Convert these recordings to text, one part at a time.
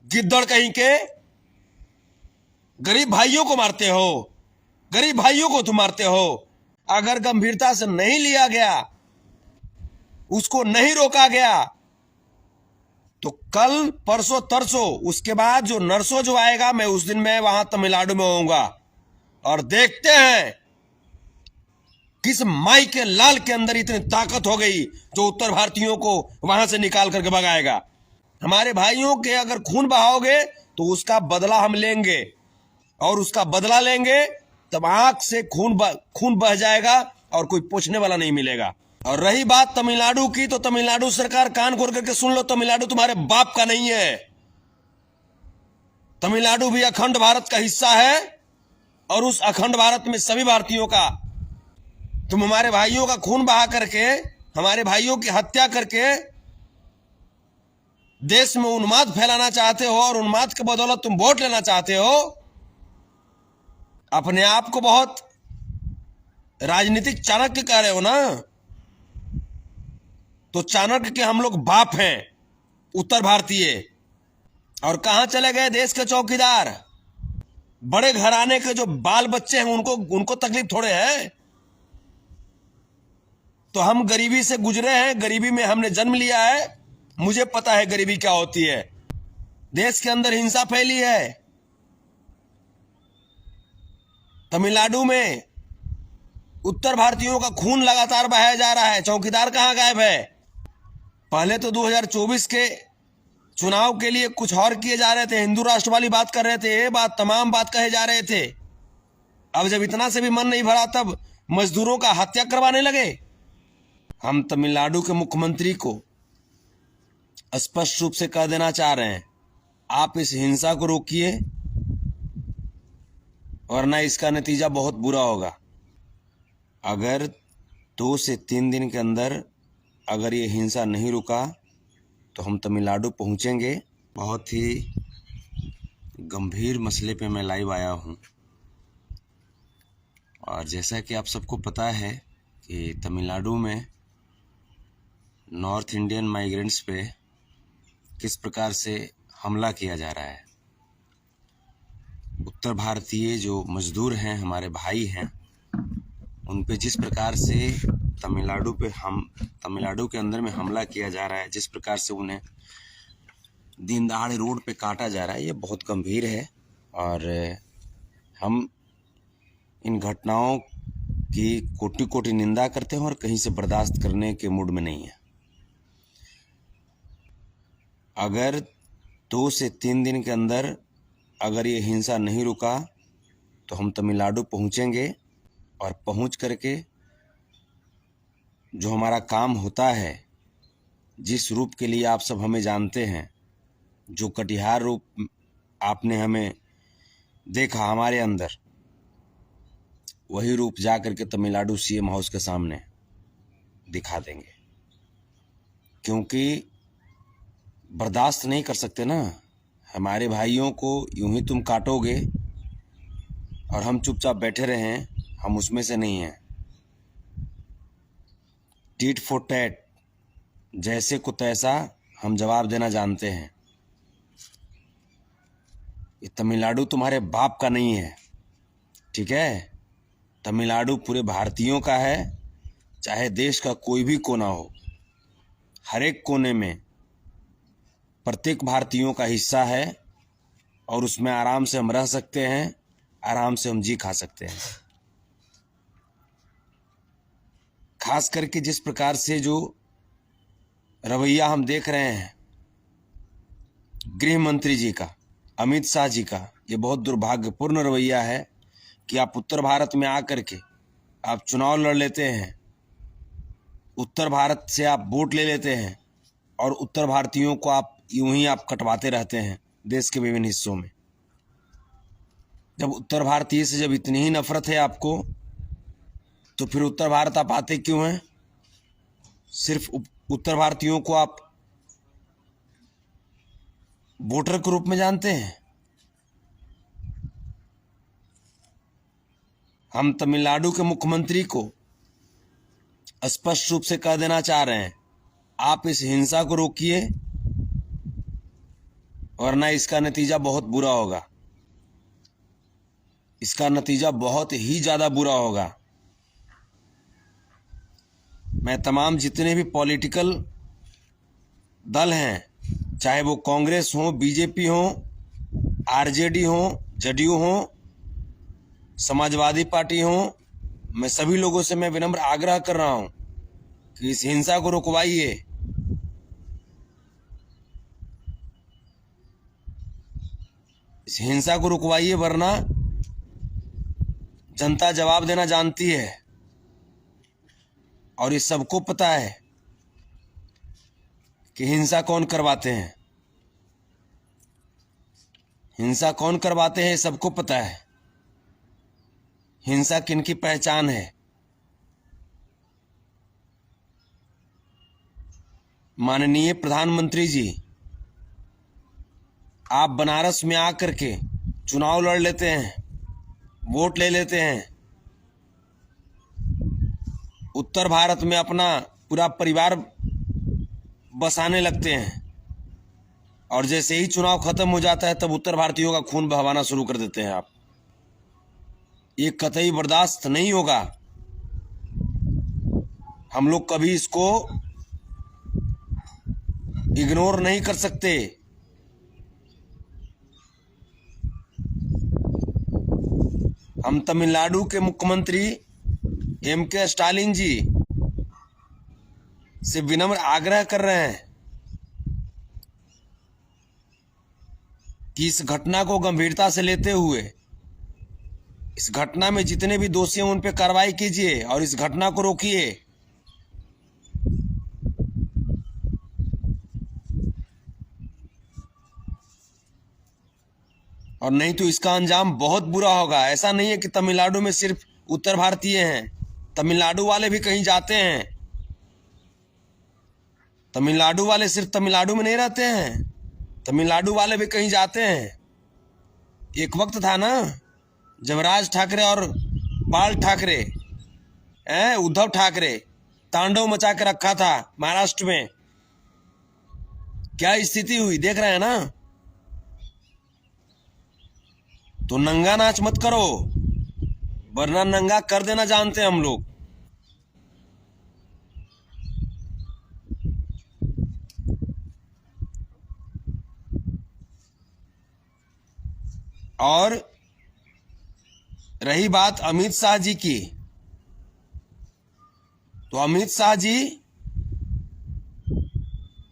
गिद्दड़ कहीं के, गरीब भाइयों को मारते हो, गरीब भाइयों को तुम मारते हो। अगर गंभीरता से नहीं लिया गया, उसको नहीं रोका गया, तो कल परसों तरसों उसके बाद जो नरसों जो आएगा, मैं उस दिन मैं वहां तमिलनाडु में होऊंगा और देखते हैं किस माई के लाल के अंदर इतनी ताकत हो गई जो उत्तर भारतीयों को वहां से निकाल करके भगाएगा। हमारे भाइयों के अगर खून बहाओगे तो उसका बदला हम लेंगे, और उसका बदला लेंगे तब आंख से खून बह जाएगा और कोई पूछने वाला नहीं मिलेगा। और रही बात तमिलनाडु की, तो तमिलनाडु सरकार कान खोल करके सुन लो, तमिलनाडु तुम्हारे बाप का नहीं है। तमिलनाडु भी अखंड भारत का हिस्सा है, और उस अखंड भारत में सभी भारतीयों का। तुम हमारे भाइयों का खून बहा करके, हमारे भाइयों की हत्या करके देश में उन्माद फैलाना चाहते हो, और उन्माद के बदौलत तुम वोट लेना चाहते हो। अपने आप को बहुत राजनीतिक चाणक्य कह रहे हो ना, तो चाणक्य के हम लोग बाप हैं, उत्तर भारतीय। और कहां चले गए देश के चौकीदार? बड़े घराने के जो बाल बच्चे हैं उनको तकलीफ थोड़े है। तो हम गरीबी से गुजरे हैं, गरीबी में हमने जन्म लिया है, मुझे पता है गरीबी क्या होती है। देश के अंदर हिंसा फैली है। तमिलनाडु में उत्तर भारतीयों का खून लगातार बहाया जा रहा है, चौकीदार कहां गायब है? पहले तो 2024 के चुनाव के लिए कुछ और किए जा रहे थे, हिंदू राष्ट्र वाली बात कर रहे थे, ये बात तमाम बात कहे जा रहे थे। अब जब इतना से भी मन नहीं भरा, तब मजदूरों का हत्या करवाने लगे। हम तमिलनाडु के मुख्यमंत्री को स्पष्ट रूप से कह देना चाह रहे हैं, आप इस हिंसा को रोकिए, वरना इसका नतीजा बहुत बुरा होगा। अगर 2 से 3 दिन के अंदर अगर ये हिंसा नहीं रुका तो हम तमिलनाडु पहुंचेंगे। बहुत ही गंभीर मसले पे मैं लाइव आया हूं, और जैसा कि आप सबको पता है कि तमिलनाडु में नॉर्थ इंडियन माइग्रेंट्स पे किस प्रकार से हमला किया जा रहा है। उत्तर भारतीय जो मजदूर हैं, हमारे भाई हैं, उन पे जिस प्रकार से तमिलनाडु के अंदर में हमला किया जा रहा है, जिस प्रकार से उन्हें दिन दहाड़े रोड पे काटा जा रहा है, ये बहुत गंभीर है। और हम इन घटनाओं की कोटि कोटि निंदा करते हैं और कहीं से बर्दाश्त करने के मूड में नहीं है। अगर 2 से 3 दिन के अंदर अगर ये हिंसा नहीं रुका तो हम तमिलनाडु पहुंचेंगे, और पहुंच करके जो हमारा काम होता है, जिस रूप के लिए आप सब हमें जानते हैं, जो कटिहार रूप आपने हमें देखा हमारे अंदर, वही रूप जा करके तमिलनाडु सीएम हाउस के सामने दिखा देंगे। क्योंकि बर्दाश्त नहीं कर सकते ना, हमारे भाइयों को यूं ही तुम काटोगे और हम चुपचाप बैठे रहें, हम उसमें से नहीं हैं। टीट फॉर टैट, जैसे को तैसा हम जवाब देना जानते हैं। ये तमिलनाडु तुम्हारे बाप का नहीं है, ठीक है? तमिलनाडु पूरे भारतीयों का है, चाहे देश का कोई भी कोना हो, हर एक कोने में प्रत्येक भारतीयों का हिस्सा है, और उसमें आराम से हम रह सकते हैं, आराम से हम जी खा सकते हैं। खास करके जिस प्रकार से जो रवैया हम देख रहे हैं गृह मंत्री जी का, अमित शाह जी का, ये बहुत दुर्भाग्यपूर्ण रवैया है कि आप उत्तर भारत में आकर के आप चुनाव लड़ लेते हैं, उत्तर भारत से आप वोट ले लेते हैं, और उत्तर भारतीयों को आप यूं ही आप कटवाते रहते हैं देश के विभिन्न हिस्सों में। जब उत्तर भारतीय से जब इतनी ही नफरत है आपको, तो फिर उत्तर भारत आप आते क्यों हैं? सिर्फ उत्तर भारतीयों को आप वोटर के रूप में जानते हैं। हम तमिलनाडु के मुख्यमंत्री को स्पष्ट रूप से कह देना चाह रहे हैं, आप इस हिंसा को रोकिए, वरना इसका नतीजा बहुत बुरा होगा। इसका नतीजा बहुत ही ज्यादा बुरा होगा। मैं तमाम जितने भी पॉलिटिकल दल हैं, चाहे वो कांग्रेस हो, बीजेपी हो, आरजेडी हो, जदयू हो, समाजवादी पार्टी हो, मैं सभी लोगों से मैं विनम्र आग्रह कर रहा हूं कि इस हिंसा को रुकवाइए। इस हिंसा को रुकवाइए, वरना जनता जवाब देना जानती है। और इस सबको पता है कि हिंसा कौन करवाते हैं। हिंसा कौन करवाते हैं सबको पता है। हिंसा किनकी पहचान है। माननीय प्रधानमंत्री जी, आप बनारस में आकर के चुनाव लड़ लेते हैं, वोट ले लेते हैं, उत्तर भारत में अपना पूरा परिवार बसाने लगते हैं, और जैसे ही चुनाव खत्म हो जाता है तब उत्तर भारतीयों का खून बहाना शुरू कर देते हैं आप। ये कतई बर्दाश्त नहीं होगा। हम लोग कभी इसको इग्नोर नहीं कर सकते। हम तमिलनाडु के मुख्यमंत्री एम.के. स्टालिन जी से विनम्र आग्रह कर रहे हैं कि इस घटना को गंभीरता से लेते हुए इस घटना में जितने भी दोषी हैं उन पर कार्रवाई कीजिए और इस घटना को रोकिए। और नहीं तो इसका अंजाम बहुत बुरा होगा। ऐसा नहीं है कि तमिलनाडु में सिर्फ उत्तर भारतीय हैं, तमिलनाडु वाले भी कहीं जाते हैं। तमिलनाडु वाले सिर्फ तमिलनाडु में नहीं रहते हैं, तमिलनाडु वाले भी कहीं जाते हैं। एक वक्त था ना जब राज ठाकरे और बाल ठाकरे, उद्धव ठाकरे तांडव मचा के रखा था महाराष्ट्र में। क्या स्थिति हुई देख रहे हैं ना। तो नंगा नाच मत करो, वरना नंगा कर देना जानते हैं हम लोग। और रही बात अमित शाह जी की, तो अमित शाह जी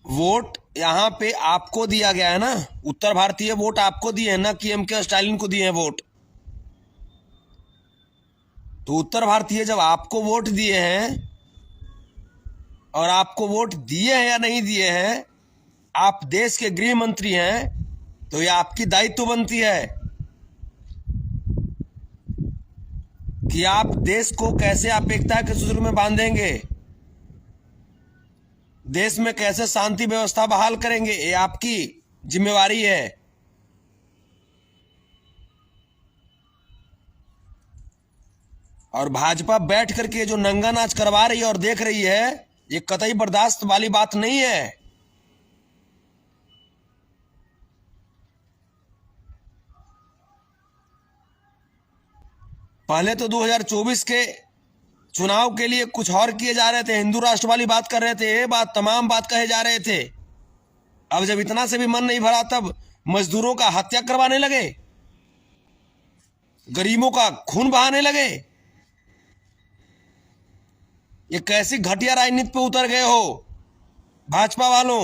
वोट यहां पे आपको दिया गया है ना, उत्तर भारतीय वोट आपको दिए हैं ना कि एम.के. स्टालिन को दिए हैं वोट। तो उत्तर भारतीय जब आपको वोट दिए हैं और आपको वोट दिए हैं या नहीं दिए हैं, आप देश के गृह मंत्री हैं, तो ये आपकी दायित्व बनती है कि आप देश को कैसे आप एकता के सूत्र में बांधेंगे, देश में कैसे शांति व्यवस्था बहाल करेंगे। ये आपकी जिम्मेवारी है। और भाजपा बैठ करके जो नंगा नाच करवा रही है और देख रही है, ये कतई बर्दाश्त वाली बात नहीं है। पहले तो 2024 के चुनाव के लिए कुछ और किए जा रहे थे, हिंदू राष्ट्र वाली बात कर रहे थे, ये बात तमाम बात कहे जा रहे थे। अब जब इतना से भी मन नहीं भरा तब मजदूरों का हत्या करवाने लगे, गरीबों का खून बहाने लगे। ये कैसी घटिया राजनीति पे उतर गए हो भाजपा वालों।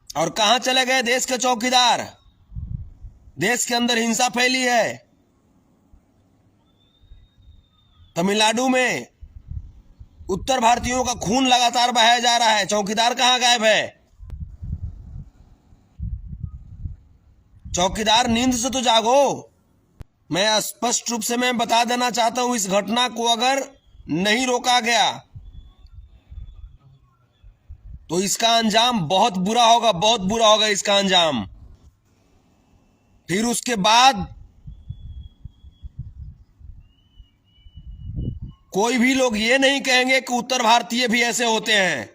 और कहां चले गए देश के चौकीदार। देश के अंदर हिंसा फैली है। तमिलनाडु में उत्तर भारतीयों का खून लगातार बहाया जा रहा है, चौकीदार कहां गायब है। चौकीदार नींद से तो जागो। मैं स्पष्ट रूप से मैं बता देना चाहता हूं, इस घटना को अगर नहीं रोका गया तो इसका अंजाम बहुत बुरा होगा, बहुत बुरा होगा इसका अंजाम। फिर उसके बाद कोई भी लोग ये नहीं कहेंगे कि उत्तर भारतीय भी ऐसे होते हैं।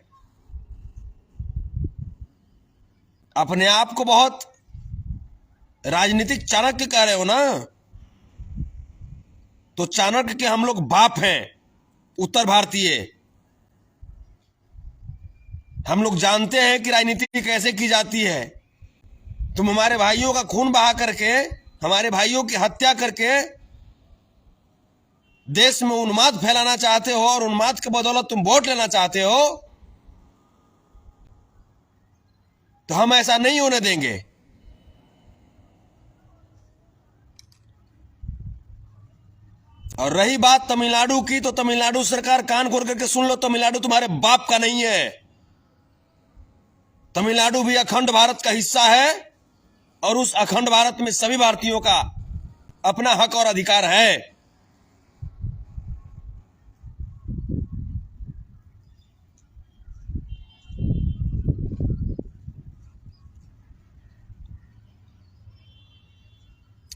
अपने आप को बहुत राजनीतिक चाणक्य कह रहे हो ना, तो चाणक्य के हम लोग बाप हैं उत्तर भारतीय। हम लोग जानते हैं कि राजनीति कैसे की जाती है। तुम हमारे भाइयों का खून बहा करके, हमारे भाइयों की हत्या करके देश में उन्माद फैलाना चाहते हो और उन्माद के बदौलत तुम वोट लेना चाहते हो, तो हम ऐसा नहीं होने देंगे। और रही बात तमिलनाडु की, तो तमिलनाडु सरकार कान खोल करके सुन लो, तमिलनाडु तुम्हारे बाप का नहीं है। तमिलनाडु भी अखंड भारत का हिस्सा है और उस अखंड भारत में सभी भारतीयों का अपना हक और अधिकार है।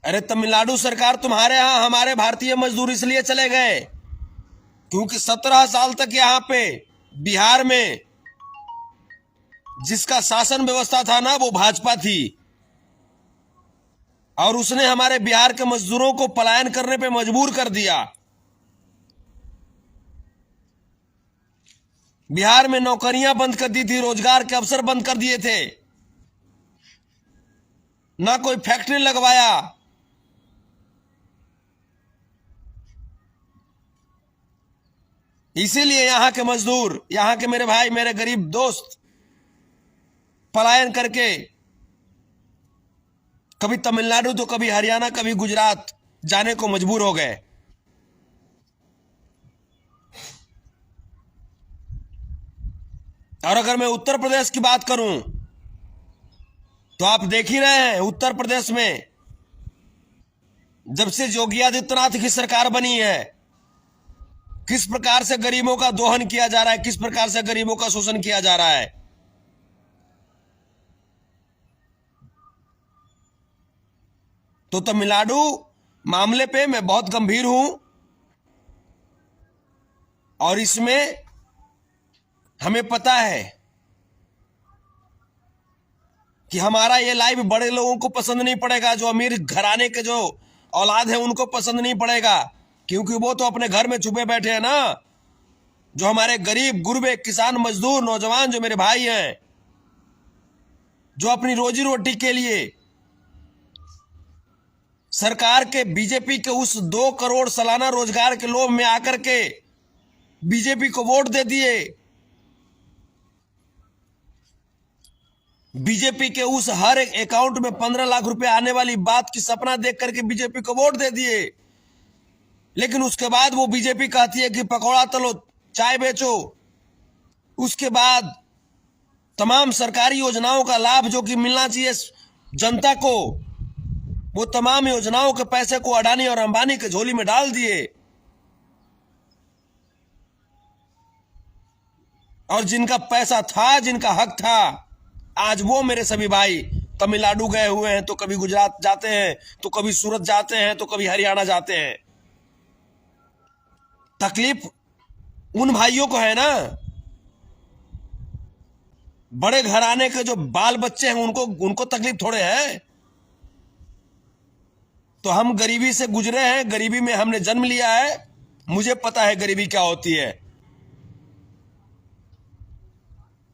अरे तमिलनाडु सरकार, तुम्हारे यहां हमारे भारतीय मजदूर इसलिए चले गए क्योंकि 17 साल तक यहां पे बिहार में जिसका शासन व्यवस्था था ना, वो भाजपा थी और उसने हमारे बिहार के मजदूरों को पलायन करने पे मजबूर कर दिया। बिहार में नौकरियां बंद कर दी थी, रोजगार के अवसर बंद कर दिए थे, ना कोई फैक्ट्री लगवाया। इसीलिए यहां के मजदूर, यहां के मेरे भाई, मेरे गरीब दोस्त पलायन करके कभी तमिलनाडु तो कभी हरियाणा, कभी गुजरात जाने को मजबूर हो गए। और अगर मैं उत्तर प्रदेश की बात करूं तो आप देख ही रहे हैं, उत्तर प्रदेश में जब से योगी आदित्यनाथ की सरकार बनी है, किस प्रकार से गरीबों का दोहन किया जा रहा है, किस प्रकार से गरीबों का शोषण किया जा रहा है। तो तमिलनाडु मामले पे मैं बहुत गंभीर हूं और इसमें हमें पता है कि हमारा ये लाइव बड़े लोगों को पसंद नहीं पड़ेगा, जो अमीर घराने के जो औलाद है उनको पसंद नहीं पड़ेगा, क्योंकि वो तो अपने घर में छुपे बैठे हैं ना। जो हमारे गरीब गुरबे किसान मजदूर नौजवान जो मेरे भाई हैं, जो अपनी रोजी रोटी के लिए सरकार के, बीजेपी के उस 2 करोड़ सालाना रोजगार के लोभ में आकर के बीजेपी को वोट दे दिए, बीजेपी के उस हर एक अकाउंट में 15 लाख रुपए आने वाली बात की सपना देख करके बीजेपी को वोट दे दिए। लेकिन उसके बाद वो बीजेपी कहती है कि पकौड़ा तलो, चाय बेचो। उसके बाद तमाम सरकारी योजनाओं का लाभ जो कि मिलना चाहिए जनता को, वो तमाम योजनाओं के पैसे को अडानी और अंबानी के झोली में डाल दिए। और जिनका पैसा था, जिनका हक था, आज वो मेरे सभी भाई तमिलनाडु गए हुए हैं, तो कभी गुजरात जाते हैं, तो कभी सूरत जाते हैं, तो कभी हरियाणा जाते हैं। तकलीफ उन भाइयों को है ना, बड़े घराने के जो बाल बच्चे हैं उनको तकलीफ थोड़े है। तो हम गरीबी से गुजरे हैं, गरीबी में हमने जन्म लिया है, मुझे पता है गरीबी क्या होती है।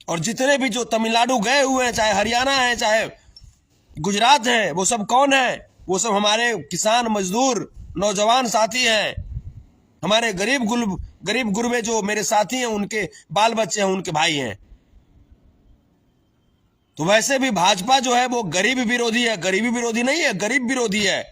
और जितने भी जो तमिलनाडु गए हुए हैं, चाहे हरियाणा है चाहे गुजरात है, वो सब कौन है? वो सब हमारे किसान मजदूर नौजवान साथी हैं, हमारे गरीब गुरबे जो मेरे साथी हैं, उनके बाल बच्चे हैं, उनके भाई हैं। तो वैसे भी भाजपा जो है वो गरीब विरोधी है, गरीबी विरोधी नहीं है, गरीब विरोधी है।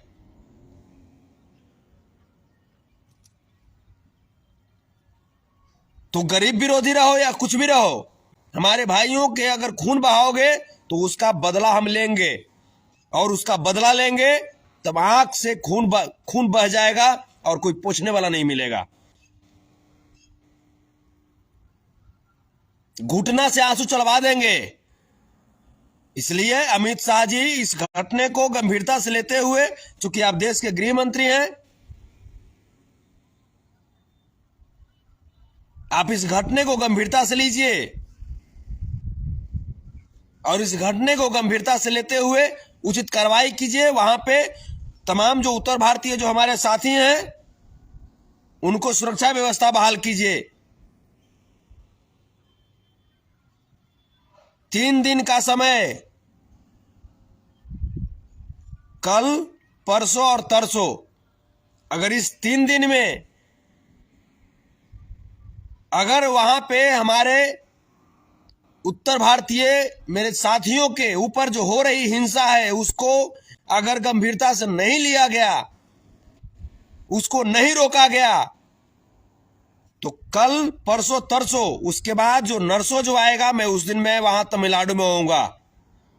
तो गरीब विरोधी रहो या कुछ भी रहो, हमारे भाइयों के अगर खून बहाओगे तो उसका बदला हम लेंगे, और उसका बदला लेंगे तब आंख से खून बह जाएगा और कोई पूछने वाला नहीं मिलेगा। घुटना से आंसू चलवा देंगे। इसलिए अमित शाह जी इस घटने को गंभीरता से लेते हुए, चूंकि आप देश के गृह मंत्री हैं, आप इस घटने को गंभीरता से लीजिए और इस घटने को गंभीरता से लेते हुए उचित कार्रवाई कीजिए। वहां पे तमाम जो उत्तर भारतीय जो हमारे साथी हैं उनको सुरक्षा व्यवस्था बहाल कीजिए। 3 दिन का समय, कल, परसों और तरसों, अगर इस 3 दिन में अगर वहां पे हमारे उत्तर भारतीय मेरे साथियों के ऊपर जो हो रही हिंसा है उसको अगर गंभीरता से नहीं लिया गया, उसको नहीं रोका गया, तो कल, परसों, तरसों, उसके बाद जो नरसों जो आएगा, मैं उस दिन मैं वहां तमिलनाडु में होऊंगा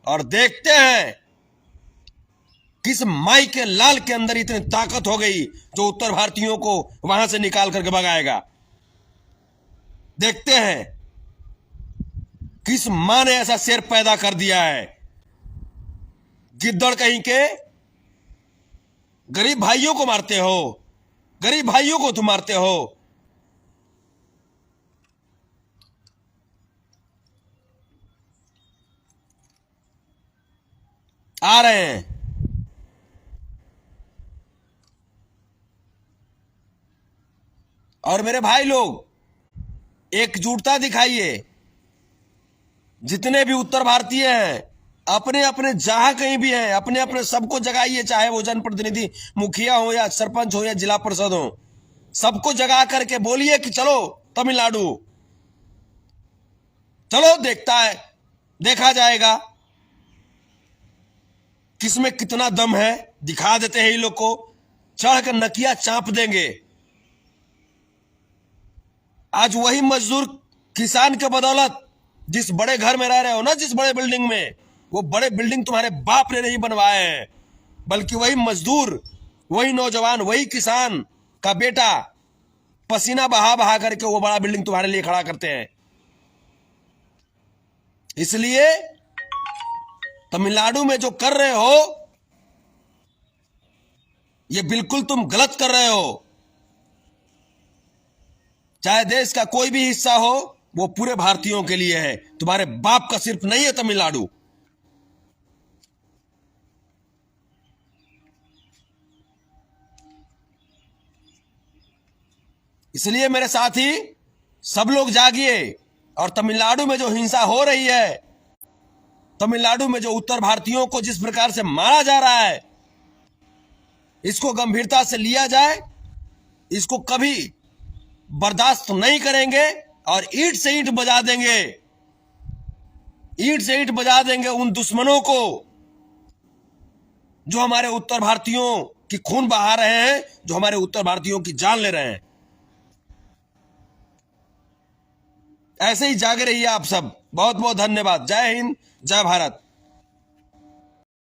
और देखते हैं किस माई के लाल के अंदर इतनी ताकत हो गई जो उत्तर भारतीयों को वहां से निकाल करके भगाएगा। देखते हैं किस मां ने ऐसा शेर पैदा कर दिया है। गिद्दड़ कहीं के, गरीब भाइयों को मारते हो, गरीब भाइयों को तुम मारते हो। आ रहे हैं और मेरे भाई लोग एकजुटता दिखाइए। जितने भी उत्तर भारतीय हैं अपने अपने जहां कहीं भी हैं अपने अपने सबको जगाइए, चाहे वो जनप्रतिनिधि मुखिया हो या सरपंच हो या जिला परिषद हो, सबको जगा करके बोलिए कि चलो तमिलनाडु, चलो देखा जाएगा किसमें कितना दम है। दिखा देते हैं ये लोग को, चढ़कर नकिया चाप देंगे। आज वही मजदूर किसान के बदौलत जिस बड़े घर में रह रहे हो ना, जिस बड़े बिल्डिंग में, वो बड़े बिल्डिंग तुम्हारे बाप ने नहीं बनवाए हैं, बल्कि वही मजदूर, वही नौजवान, वही किसान का बेटा पसीना बहा बहा करके वो बड़ा बिल्डिंग तुम्हारे लिए खड़ा करते हैं। इसलिए तमिलनाडु में जो कर रहे हो ये बिल्कुल तुम गलत कर रहे हो। चाहे देश का कोई भी हिस्सा हो, वो पूरे भारतीयों के लिए है, तुम्हारे बाप का सिर्फ नहीं है तमिलनाडु। इसलिए मेरे साथी सब लोग जागिए और तमिलनाडु में जो हिंसा हो रही है, तमिलनाडु में जो उत्तर भारतीयों को जिस प्रकार से मारा जा रहा है, इसको गंभीरता से लिया जाए। इसको कभी बर्दाश्त नहीं करेंगे और ईंट से ईंट बजा देंगे, ईंट से ईंट बजा देंगे उन दुश्मनों को जो हमारे उत्तर भारतीयों की खून बहा रहे हैं, जो हमारे उत्तर भारतीयों की जान ले रहे हैं। ऐसे ही जागे रहिए आप सब। बहुत बहुत धन्यवाद। जय हिंद, जय भारत।